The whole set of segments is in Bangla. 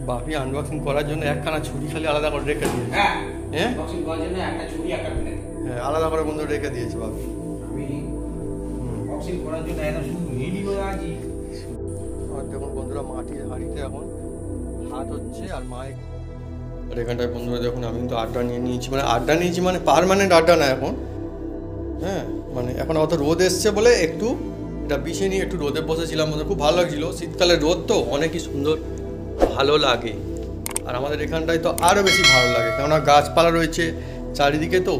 বাপি আনবক্সিং করার জন্য একখানা ছুরি খালি আলাদা করে রেখে দিয়েছে। হ্যাঁ, হ্যাঁ আনবক্সিং করার জন্য একটা ছুরি একটা প্লেট। হ্যাঁ, আলাদা করে বন্ধু রেখে দিয়েছে বাপি। আমি আনবক্সিং করার জন্য একদম শুধু রেডি হয়ে আছি। আর দেখুন বন্ধুরা, মাটির হাঁড়িতে এখন ভাত হচ্ছে আর মায়ের। আর এখানটায় বন্ধুরা দেখুন, আমি কিন্তু আড্ডা নিয়েছি, মানে পার্মানেন্ট আড্ডা না এখন। হ্যাঁ, মানে এখন অত রোদ এসছে বলে একটু এটা বিছিয়ে নিয়ে একটু রোদে বসেছিলাম, বন্ধু খুব ভালো লাগছিল। শীতকালের রোদ তো অনেকই সুন্দর ভালো লাগে, আর আমাদের এখানটায় তো আরও বেশি ভালো লাগে, কেননা গাছপালা রয়েছে চারিদিকে, তো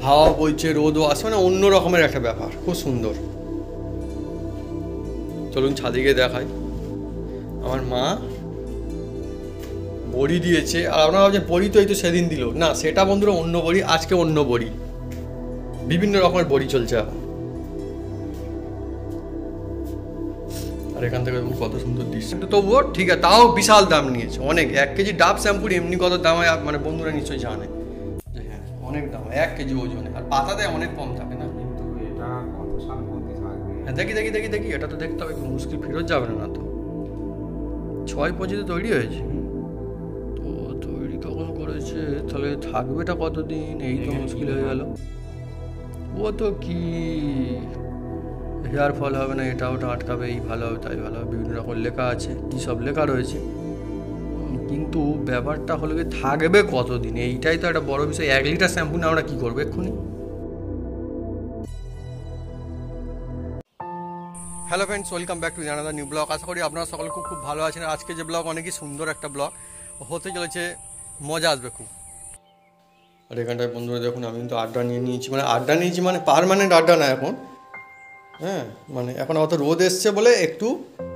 হাওয়া বইছে, রোদও আসে, মানে অন্য রকমের একটা ব্যাপার, খুব সুন্দর। চলুন ছাদে গিয়ে দেখাই। আমার মা বড়ি দিয়েছে, আর আপনারা ভাবছেন বড়ি তো এই তো সেদিন দিল না, সেটা বন্ধুরা অন্য বড়ি, আজকে অন্য বড়ি, বিভিন্ন রকমের বড়ি চলছে এখন। আর এখান থেকে কত সুন্দর দৃশ্য, কিন্তু তবুও ঠিক আছে, তাও বিশাল দাম নিয়েছে অনেক। 1 কেজি ডাব শ্যাম্পুর এমনি কত দাম হয়, মানে বন্ধুরা নিশ্চয়ই জানে যে হ্যাঁ অনেক দাম হয় 1 কেজি ওজনে, আর পাতাতে অনেক কম থাকে না। কিন্তু এটা কত সাল পর্যন্ত থাকবে? হ্যাঁ, দেখি এটা তো দেখতে হবে, মুশকিল ফেরত যাবে না তো। 6 পর্যন্ত তৈরি হয়েছে, তো তৈরি কখন করেছে, তাহলে থাকবেটা কতদিন, এই তো মুশকিল হয়ে গেল। ও তো কি হেয়ার ফল হবে না, এটা ওটা আটকাবে, এই ভালো হবে তাই ভালো হবে, বিভিন্ন রকম লেখা আছে, কী সব লেখা রয়েছে। কিন্তু ব্যাপারটা হলো কি, থাকবে কতদিন, এইটাই তো একটা বড় বিষয়। 1 লিটার শ্যাম্পু না আমরা কী করবো এক্ষুনি। Hello friends, welcome back to জানাদা নিউ ব্লগ। আশা করি আপনারা সকলে খুব ভালো আছেন। আজকে যে ব্লগ অনেকই সুন্দর একটা ব্লগ হতে চলেছে, মজা আসবে খুব। আর এখানটায় বন্ধুরা দেখুন, আমি কিন্তু আড্ডা নিয়েছি, মানে পার্মানেন্ট আড্ডা না এখন। হ্যাঁ, মানে এখন অত রোদ এসছে বলে একটু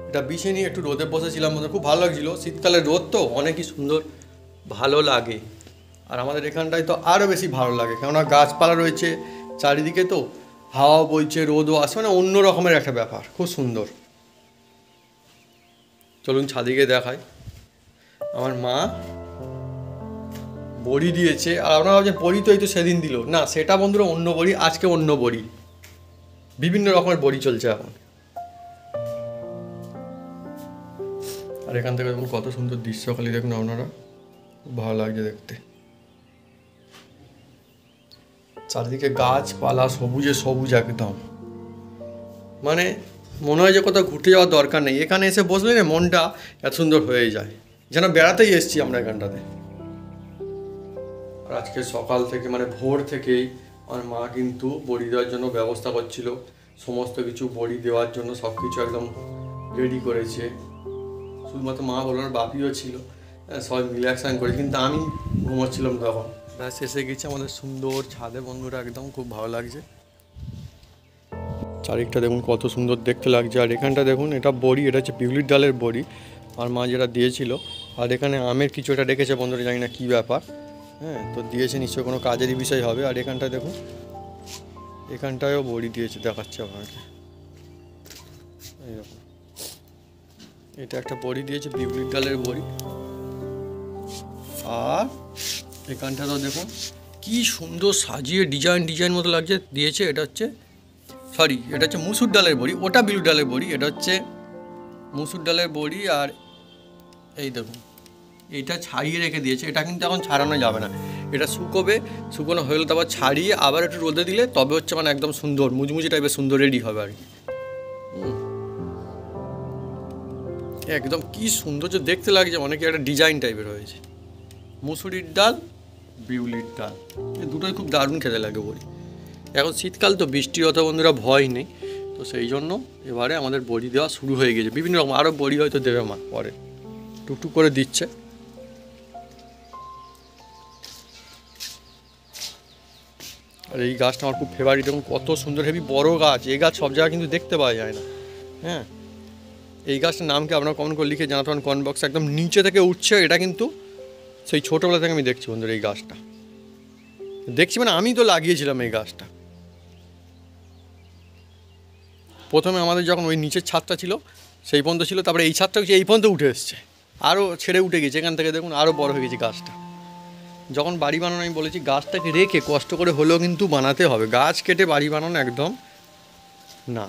এটা বিছিয়ে নিয়ে একটু রোদে বসেছিলাম, বন্ধু খুব ভালো লাগছিল। শীতকালের রোদ তো অনেকই সুন্দর ভালো লাগে, আর আমাদের এখানটায় তো আরও বেশি ভালো লাগে, কেননা গাছপালা রয়েছে চারিদিকে, তো হাওয়া বইছে, রোদও আসে, মানে অন্য রকমের একটা ব্যাপার, খুব সুন্দর। চলুন ছাদে গিয়ে দেখাই। আমার মা বড়ি দিয়েছে, আর আপনারা ভাবছেন বড়ি তো এই তো সেদিন দিল না, সেটা বন্ধুরা অন্য বড়ি, আজকে অন্য বড়ি, বিভিন্ন রকমের বড়ি চলছে এখন। আর এখান থেকে দেখুন কত সুন্দর দৃশ্য, খালি দেখুন আপনারা, খুব ভালো লাগছে দেখতে। চারিদিকে গাছপালা, সবুজে সবুজ একদম, মানে মনে হয় যে কোথাও ঘুরতে যাওয়ার দরকার নেই, এখানে এসে বসলে না মনটা এত সুন্দর হয়ে যায়, যেন বেড়াতেই এসেছি আমরা এখানটাতে। আর আজকে সকাল থেকে, মানে ভোর থেকেই আমার মা কিন্তু বড়ি দেওয়ার জন্য ব্যবস্থা করছিল, সমস্ত কিছু বড়ি দেওয়ার জন্য সব কিছু একদম রেডি করেছে। শুধুমাত্র মা বলল না, বাপিও ছিল, সবাই মিলে একসঙ্গে করেছে, কিন্তু আমি ঘুমোচ্ছিলাম তখন। ব্যাস এসে গেছি আমাদের সুন্দর ছাদে বন্ধুরা, একদম খুব ভালো লাগছে। চারিদিকটা দেখুন কত সুন্দর দেখতে লাগছে। আর এখানটা দেখুন, এটা বড়ি, এটা হচ্ছে বিউলির ডালের বড়ি, আর মা যেটা দিয়েছিল। আর এখানে আমের কিছু একটা রেখেছে বন্ধুরা, জানি না কী ব্যাপার। হ্যাঁ, তো দিয়েছে নিশ্চয়ই কোনো কাজেরই বিষয় হবে। আর এখানটা দেখুন, এখানটায়ও বড়ি দিয়েছে, দেখাচ্ছে আপনাকে এইরকম। এটা একটা বড়ি দিয়েছে, বিউলির ডালের বড়ি। আর এখানটাতেও দেখুন কি সুন্দর সাজিয়ে ডিজাইন মতো লাগছে, দিয়েছে। এটা হচ্ছে মুসুর ডালের বড়ি, ওটা বিউলির ডালের বড়ি, এটা হচ্ছে মুসুর ডালের বড়ি। আর এই দেখুন, এটা ছাড়িয়ে রেখে দিয়েছে, এটা কিন্তু এখন ছাড়ানো যাবে না, এটা শুকনো হয়ে গেলে তারপর ছাড়িয়ে আবার একটু রোদে দিলে তবে হচ্ছে মানে একদম সুন্দর মুচমুচি টাইপের সুন্দর রেডি হবে আর কি। একদম কি সুন্দর যে দেখতে লাগছে, অনেকে একটা ডিজাইন টাইপের হয়েছে। মুসুরির ডাল, বিউলির ডাল, এই দুটোই খুব দারুণ খেতে লাগে বড়ি। এখন শীতকাল তো, বৃষ্টির অত বন্ধুরা ভয় নেই, তো সেই জন্য এবারে আমাদের বড়ি দেওয়া শুরু হয়ে গেছে। বিভিন্ন রকম আরও বড়ি হয়তো দেবে মা পরে, টুকটুক করে দিচ্ছে। আর এই গাছটা আমার খুব ফেভারিট, এবং কত সুন্দর হেভি বড় গাছ। এই গাছ সব জায়গায় কিন্তু দেখতে পাওয়া যায় না। হ্যাঁ, এই গাছটার নাম কি আপনারা কমেন্ট করে লিখে জানাতে পারেন কমেন্ট বক্সে। একদম নিচে থেকে উঠছে, এটা কিন্তু সেই ছোটোবেলা থেকে আমি দেখছি বন্ধুরা, এই গাছটা দেখছি, মানে আমি তো লাগিয়েছিলাম এই গাছটা। প্রথমে আমাদের যখন ওই নিচের ছাদটা ছিল সেই পর্যন্ত ছিল, তারপরে এই ছাদটা হচ্ছে এই পর্যন্ত উঠে এসছে, আরও ছেড়ে উঠে গেছে। এখান থেকে দেখুন আরও বড় হয়ে গেছে গাছটা। যখন বাড়ি বানানো আমি বলেছি গাছটাকে রেখে কষ্ট করে হলেও কিন্তু বানাতে হবে, গাছ কেটে বাড়ি বানানো একদম না।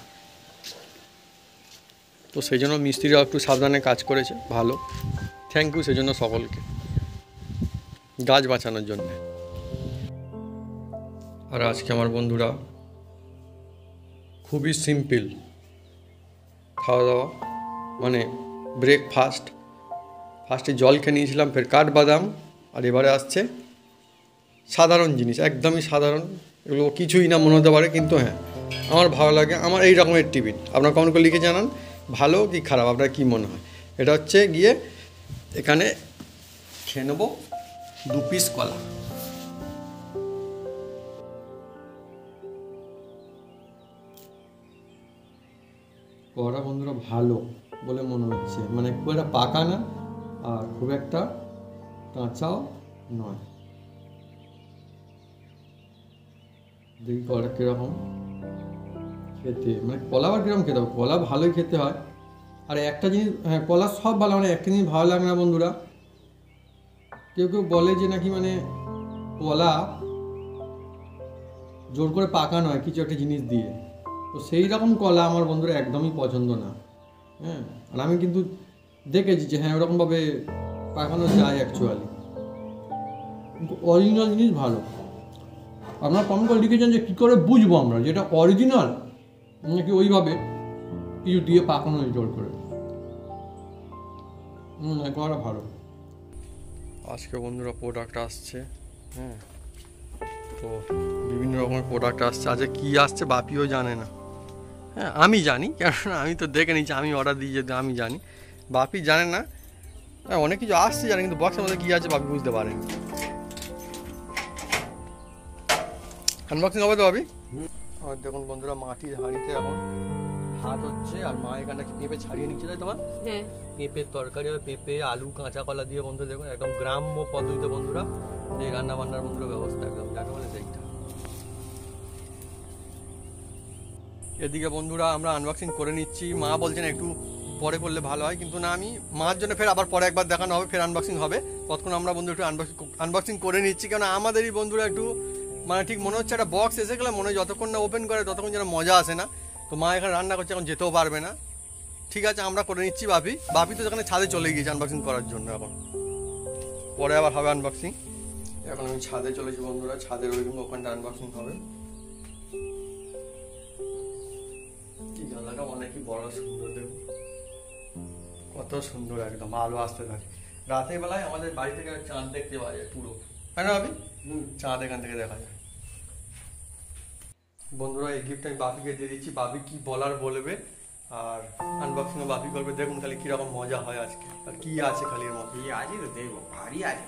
তো সেই জন্য মিস্ত্রিরাও একটু সাবধানে কাজ করেছে, ভালো থ্যাংক ইউ সেজন্য সকলকে, গাছ বাঁচানোর জন্য। আর আজকে আমার বন্ধুরা খুবই সিম্পল খাওয়া দাওয়া, মানে ব্রেকফাস্ট। ফার্স্টে জল খেয়ে নিয়েছিলাম, ফের কাঠবাদাম, আর এবারে আসছে সাধারণ জিনিস, একদমই সাধারণ, এগুলো কিছুই না মনে হতে পারে, কিন্তু হ্যাঁ আমার ভালো লাগে। আমার এই রকমের টিফিন আপনারা কমেন্ট করে লিখে জানান ভালো কি খারাপ, আপনার কী মনে হয়। এটা হচ্ছে গিয়ে এখানে খেয়ে নেবো 2 পিস কলা। কলা বন্ধুরা ভালো বলে মনে হচ্ছে, মানে খুব একটা পাকা না আর খুব একটা কাঁচাও নয়। দেখি কলা কীরকম খেতে, মানে কলা আবার কীরকম খেতে হবে, কলা ভালোই খেতে হয়। আর একটা জিনিস, হ্যাঁ কলা সব ভালো, মানে একটা জিনিস ভালো লাগে না বন্ধুরা, কেউ কেউ বলে যে নাকি মানে কলা জোর করে পাকানো হয় কিছু একটা জিনিস দিয়ে, তো সেই রকম কলা আমার বন্ধুরা একদমই পছন্দ না। হ্যাঁ, আর আমি কিন্তু দেখেছি যে হ্যাঁ ওরকমভাবে পাকানো যায় অ্যাকচুয়ালি, কিন্তু অরিজিনাল জিনিস ভালো। আপনারা কমেন্ট করে লিখেছেন যে কী করে বুঝবো আমরা যেটা অরিজিনাল নাকি ওইভাবে কিছু দিয়ে পাকানো হয় জোর করে। কলাটা ভালো। আজকে বন্ধুরা প্রোডাক্ট আসছে, হ্যাঁ তো বিভিন্ন রকমের প্রোডাক্ট আসছে। আজকে কী আসছে বাপিও জানে না, হ্যাঁ আমি জানি, কেননা আমি তো দেখে নিচ্ছি, আমি অর্ডার দিয়ে যেতে আমি জানি, বাপি জানে না। হ্যাঁ অনেক কিছু আসছে জানে, কিন্তু বক্সের মধ্যে কী আছে বাপি বুঝতে পারেনি। আনবক্সিং হবে তো বাপি? আর দেখুন বন্ধুরা মাটির হাঁড়িতে এখন ভাত হচ্ছে, আর মা এখানটা পেঁপে ছাড়িয়ে নিচ্ছে, তাই তোমার পেঁপের তরকারি হবে, পেঁপে আলু কাঁচা কলা দিয়ে বন্ধুরা দেখুন একদম গ্রাম্য পদ্ধতিতে বন্ধুরা এই রান্না বান্নার বন্ধুরা ব্যবস্থা একদম যাকে বলে সেইটা। এদিকে বন্ধুরা আমরা আনবক্সিং করে নিচ্ছি, মা বলছেন একটু পরে করলে ভালো হয়, কিন্তু না আমি মার জন্য ফের আবার পরে একবার দেখানো হবে, ফের আনবক্সিং হবে, ততক্ষণ আমরা বন্ধু একটু আনবক্সিং করে নিচ্ছি, কেন আমাদেরই বন্ধুরা একটু মানে ঠিক মনে হচ্ছে একটা বক্স এসে গেলে মনে হয় যতক্ষণ না ওপেন করে ততক্ষণ যেন মজা আসে না। তো মা এখানে রান্না করছে, এখন যেতেও পারবে না, ঠিক আছে আমরা করে নিচ্ছি। বাপি তো যেখানে ছাদে চলে গিয়েছে আনবক্সিং করার জন্য, এখন পরে আবার হবে আনবক্সিং। এখন আমি ছাদে চলেছি বন্ধুরা, ছাদের ওইরকম ওখানটা আনবক্সিং হবে। এই জানলাটা অনেকই বড় সুন্দর, দেখুন কত সুন্দর, একদম আলো আসতে থাকে। রাতের বেলায় আমাদের বাড়ি থেকে চাঁদ দেখতে পাওয়া যায় পুরো, তাই না ভাবি? চাঁদ এখান থেকে দেখা যায়। বন্ধুরা এই গিফট আমি বাপিকে দিয়ে দিচ্ছি, বাপি কি বলার বলবে, আর আনবক্সিংও বাপি করবে, দেখুন খালি কিরকম মজা হয় আজকে। আর কি আছে খালি এর মধ্যে? আছে তো দেখবো, ভারী আছে।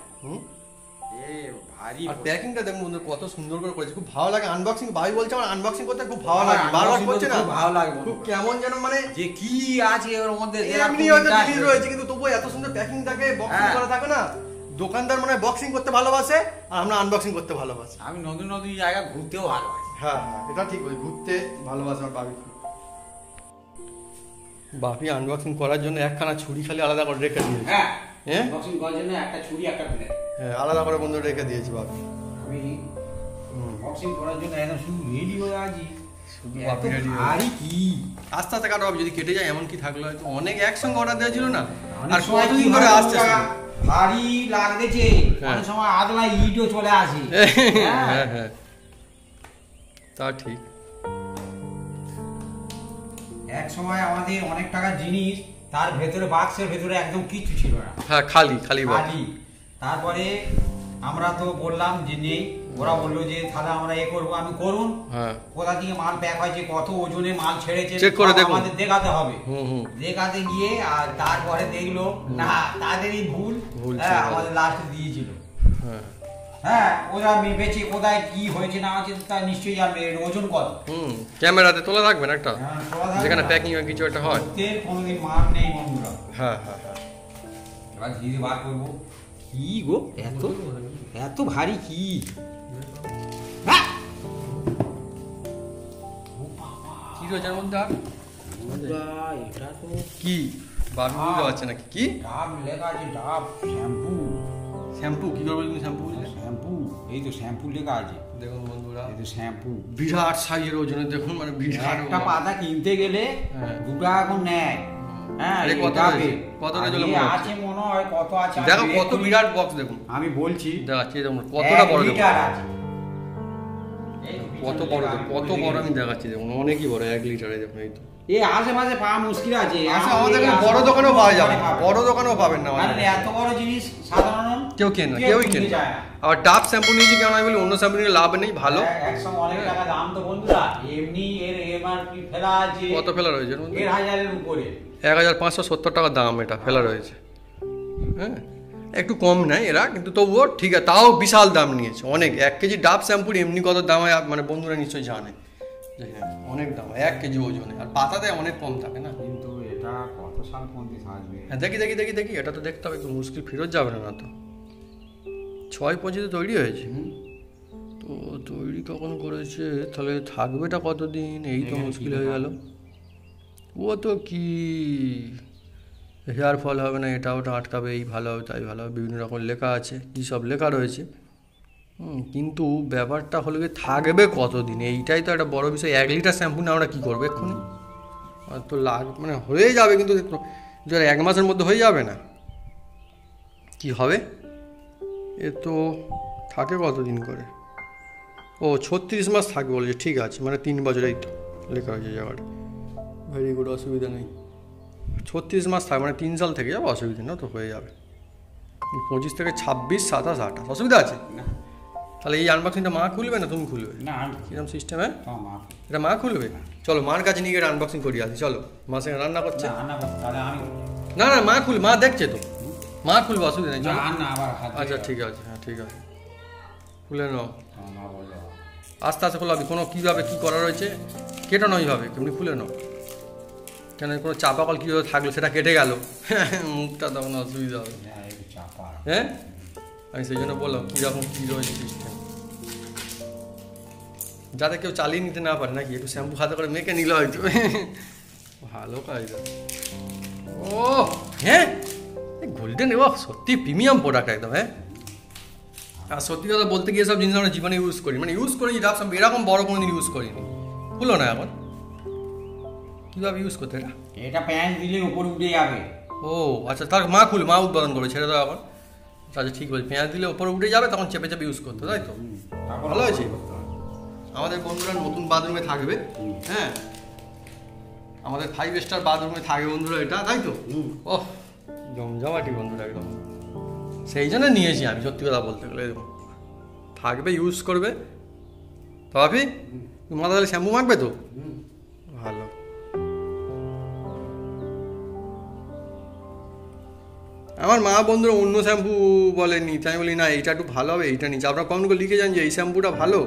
ভারী। আর প্যাকিংটা দেখুন বন্ধু কত সুন্দর করে করেছে, খুব ভালো লাগে। আনবক্সিং ভাই বলছে আমার আনবক্সিং করতে খুব ভালো লাগে, বারবার করছে না, ভালো লাগে, খুব কেমন যেন মানে যে কি আছে এর মধ্যে এমনি হয়তো জিনিস রয়েছে, কিন্তু তবুও এত সুন্দর প্যাকিং থাকে, বক্সিং করা থাকে না। দোকানদার মানে বক্সিং করতে ভালোবাসে আর আমরা আনবক্সিং করতে ভালোবাসি। আমি নতুন নতুন জায়গা ঘুরতেও ভালোবাসি। হ্যাঁ এটা ঠিক, ওই ঘুরতে ভালোবাসে আমার বাপি। বাপি আনবক্সিং করার জন্য একখানা ছুরি খালি আলাদা করে রেখে দিয়েছে। হ্যাঁ হ্যাঁ বক্সিং করার জন্য একটা ছুরি একটা প্লেট, হ্যাঁ আলাদা করে বন্ধু রেখে দিয়েছি বাপি। আমি বক্সিং করার জন্য একদম শুধু রেডি হয়ে আছি, শুধু বাপি রেডি ভারী কি আস্তে আস্তে কাটো হবে, যদি কেটে যায় এমন কি থাকলো, হয়তো অনেক একসঙ্গে অর্ডার দেওয়া ছিল না, অনেক আর সময় কতদিন কি ধরে হয় আসছে বন্ধুরা, ভারী লাগতেছে, হ্যাঁ। অনেক সময় আদলা ইটও চলে আসে। হ্যাঁ হ্যাঁ তা ঠিক। এক সময় আমাদের অনেক টাকার জিনিস, তার ভেতরে বাক্সের ভেতরে একদম কিচ্ছু ছিল না, হ্যাঁ খালি খালি বাপি। খালি। তারপরে আমরা তো বললাম যে নেই, ওরা বললো যে তাহলে আমরা এ করবো, আমি করুন, হ্যাঁ কোথা থেকে মাল প্যাক হয়েছে, কত ওজনে মাল ছেড়েছে চেক করে সব দেখুন, আমাদের দেখাতে হবে। হুম দেখাতে গিয়ে আর তারপরে দেখলো না তাদেরই ভুল, ভুল হ্যাঁ ছিল। আমাদের লাস্টে দিয়েছিল। হ্যাঁ হ্যাঁ ওরা মেপেছে কোথায় কি হয়েছে না হয়েছে তা নিশ্চয়ই জানবে, এর ওজন কত। ক্যামেরাতে তোলা থাকবেন একটা, হ্যাঁ, তোলা থাকবে যেখানে না। প্যাকিং এর কিছু একটা হয়। সত্যের কোনোদিন মান নেই বন্ধুরা। হ্যাঁ হ্যাঁ হ্যাঁ এবার ধীরে বার করবো, কি গো এত এত ভারী কি, হ্যাঁ! কি রয়েছে এর মধ্যে আর বন্ধুরা, এটা তো কি বাপি বুঝতে পারছে নাকি কি ডাব লেখা আছে, ডাব শ্যাম্পু। শ্যাম্পু কি করবো তুমি শ্যাম্পু বুঝলে? শ্যাম্পু, এই তো শ্যাম্পু লেখা আছে, দেখুন বন্ধুরা এই তো শ্যাম্পু। বিরাট সাইজের ওজনে দেখুন, মানে বিরাট একটা পাতা কিনতে গেলে হ্যাঁ। 2 টাকা করে নেয়, হ্যাঁ আরে কত যাবে। রয়েছে? কতটা আর জলে এ মনে হচ্ছে? আছে মনে হয় কত আছে আমি দেখো কত এক্ষুনি- বিরাট বক্স দেখুন, আমি বলছি দেখাচ্ছি দেখুন কতটা বড় দেখুন, লিটার আছে এই তো কত পিছনে বড় লেখা, দেখুন, আমি কত বলে বড় দিয়েছি। আমি দেখাচ্ছি দেখুন, অনেকই বড় 1 লিটারে দেখুন এই তো। এই আশেপাশে পাওয়া মুশকিল আছে আচ্ছা আমাদের আমাদের এই এখানে বড় আশেপাশে দোকানেও পাওয়া যাবে, পাবেন। বড় দোকানেও পাবেন না কারণ আমাদের। এত বড় জিনিস সাধারণ কেউ কেনে না, কেউই কিনতে কেনে চায় না। আবার ডাব শ্যাম্পু নিয়েছি কেন আমি বলি, অন্য শ্যাম্পু নিয়ে লাভ নেই, ভালো। একসঙ্গে অনেক টাকা দাম তো বন্ধুরা, এমনি এর এমআরপি ফেলা আছে কত ফেলা রয়েছে এর মধ্যে? 1,000-এর উপরে। 1570 টাকা দাম এটা ফেলা রয়েছে। হ্যাঁ একটু কম নেয় এরা, কিন্তু তবুও ঠিক আছে, তাও বিশাল দাম নিয়েছে অনেক। 1 কেজি ডাব শ্যাম্পুর এমনি কত দাম হয় মানে বন্ধুরা নিশ্চয়ই জানে যে হ্যাঁ অনেক দাম, 1 কেজি ওজনে, আর পাতাতে অনেক কম থাকে না। কিন্তু এটা কত সাল পর্যন্ত থাকবে? হ্যাঁ দেখি দেখি দেখি দেখি, এটা তো দেখতে হবে, একটু মুশকিল, ফেরত যাবে না তো। 6 তৈরি হয়েছে, তো তৈরি কখন করেছে, তাহলে থাকবেটা কতদিন, এই তো মুশকিল হয়ে গেল। ও তো কি হেয়ার ফল হবে না, এটা ওটা আটকাবে, এই ভালো হবে তাই ভালো হবে, বিভিন্ন রকম লেখা আছে, কী সব লেখা রয়েছে। কিন্তু ব্যাপারটা হলো কি থাকবে কতদিন, এইটাই তো একটা বড় বিষয়। 1 লিটার শ্যাম্পু না আমরা কী করবো এক্ষুনি, আর তো মানে হয়ে যাবে, কিন্তু যারা 1 মাসের মধ্যে হয়ে যাবে না, কি হবে? এ তো থাকে কতদিন করে, ও 36 মাস থাকবে বলেছে, ঠিক আছে, মানে 3 বছর, এই তো লেখা হয়েছে জায়গাটা, ভেরি গুড, অসুবিধা নেই। 36 মাস থাকবে, মানে 3 সাল থেকে যাবে, অসুবিধা না তো, হয়ে যাবে। 25 থেকে 26, 27, 28, অসুবিধা আছে? না তাহলে এই আনবক্সিংটা মা খুলবে না তুমি খুলবে? না কিরকম সিস্টেমে? তোমার মা এটা মা খুলবে? চলো মার কাছে নিয়ে গিয়ে আনবক্সিং করিয়ে আসি, চলো। মা সে রান্না করছে। না তাহলে আমি না না মা খুল, মা দেখছে তো, মা খুলবে, অসুবিধা নেই, চলো। না আবার হাত আচ্ছা ঠিক আছে, হ্যাঁ ঠিক আছে, খুলে নাও, তোমার মা বললো আস্তে আস্তে খোলাবি, কোনো কীভাবে কী করা রয়েছে কেটে নয় ভাবে, কেমনি খুলে নাও, কেন কোনো চাপাকল কীভাবে থাকলো সেটা কেটে গেল, মুখটা তখন অসুবিধা হবে। হ্যাঁ একটু চাপা হ্যাঁ আমি সেই জন্য বললাম কীরকম কী রয়েছে সিস্টেম, যাতে কেউ চালিয়ে নিতে না পারে নাকি, একটু শ্যাম্পু হাতে করে মেখে নিল হয়তো। ভালো কায়দা। ও হ্যাঁ গোল্ডেন, এবার সত্যি প্রিমিয়াম প্রোডাক্ট একদম। হ্যাঁ আর সত্যি কথা বলতে গিয়ে সব জিনিস আমরা জীবনে ইউজ করি, মানে ইউজ করি ডাব শ্যাম্পু, এরকম বড় কোনো দিন ইউজ করিনি, হলো না এখন কীভাবে ইউজ করতে এটা? এটা প্যাঁচ দিলে উপরে উঠে যাবে। ও আচ্ছা, তার মা খুলে, মা উৎপাদন করে, ছেড়ে দাও এখন। আচ্ছা ঠিক বলছি, পেঁয়াজ দিলে ওপরে উঠে যাবে, তখন চেপে চেপে ইউজ করতে, তাই তো? তারপর ভালো হয়েছে। আমাদের বন্ধুরা নতুন বাথরুমে থাকবে, হ্যাঁ আমাদের 5 স্টার বাথরুমে থাকবে বন্ধুরা এটা, তাই তো? ওহ জমজমাটি বন্ধুরা একদম, সেই জন্য নিয়েছি আমি, সত্যি কথা বলতে গেলে এরকম থাকবে, ইউজ করবে। তবে মাথা তাহলে শ্যাম্পু মাখবে তো, ভালো। আমার মা বন্ধুরা অন্য শ্যাম্পু বলেনি, তাই আমি বলি না এইটা একটু ভালো হবে, এইটা নিচে আপনারা কমেন্ট করে লিখে যান যে এই শ্যাম্পুটা ভালো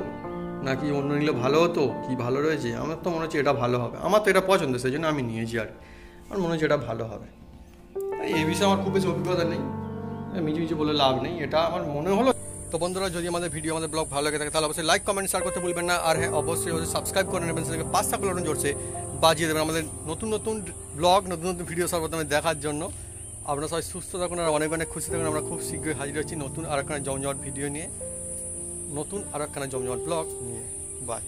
নাকি অন্য নিলে ভালো হতো, কি ভালো রয়েছে। আমার তো মনে হচ্ছে এটা ভালো হবে, আমার তো এটা পছন্দ, সেই জন্য আমি নিয়েছি। আর আমার মনে হচ্ছে এটা ভালো হবে, এই বিষয়ে আমার খুব বেশি অভিজ্ঞতা নেই, মিজু মিজু বলে লাভ নেই, এটা আমার মনে হলো। তো বন্ধুরা যদি আমাদের ভিডিও, আমাদের ব্লগ ভালো লাগে থাকে তাহলে অবশ্যই লাইক কমেন্ট শেয়ার করতে ভুলবেন না। আর হ্যাঁ অবশ্যই সাবস্ক্রাইব করে নেবেন, সেটাকে 5টা বেল জোরছে বাজিয়ে দেবেন আমাদের নতুন নতুন ব্লগ, নতুন নতুন ভিডিও সর্বপ্রথমে দেখার জন্য। আপনারা সবাই সুস্থ থাকুন আর অনেক অনেক খুশি থাকুন। আমরা খুব শীঘ্রই হাজির হচ্ছি নতুন আর একখানা জমজমাট ভিডিও নিয়ে, নতুন আর একখানা জমজমাট ব্লগ নিয়ে। বাই।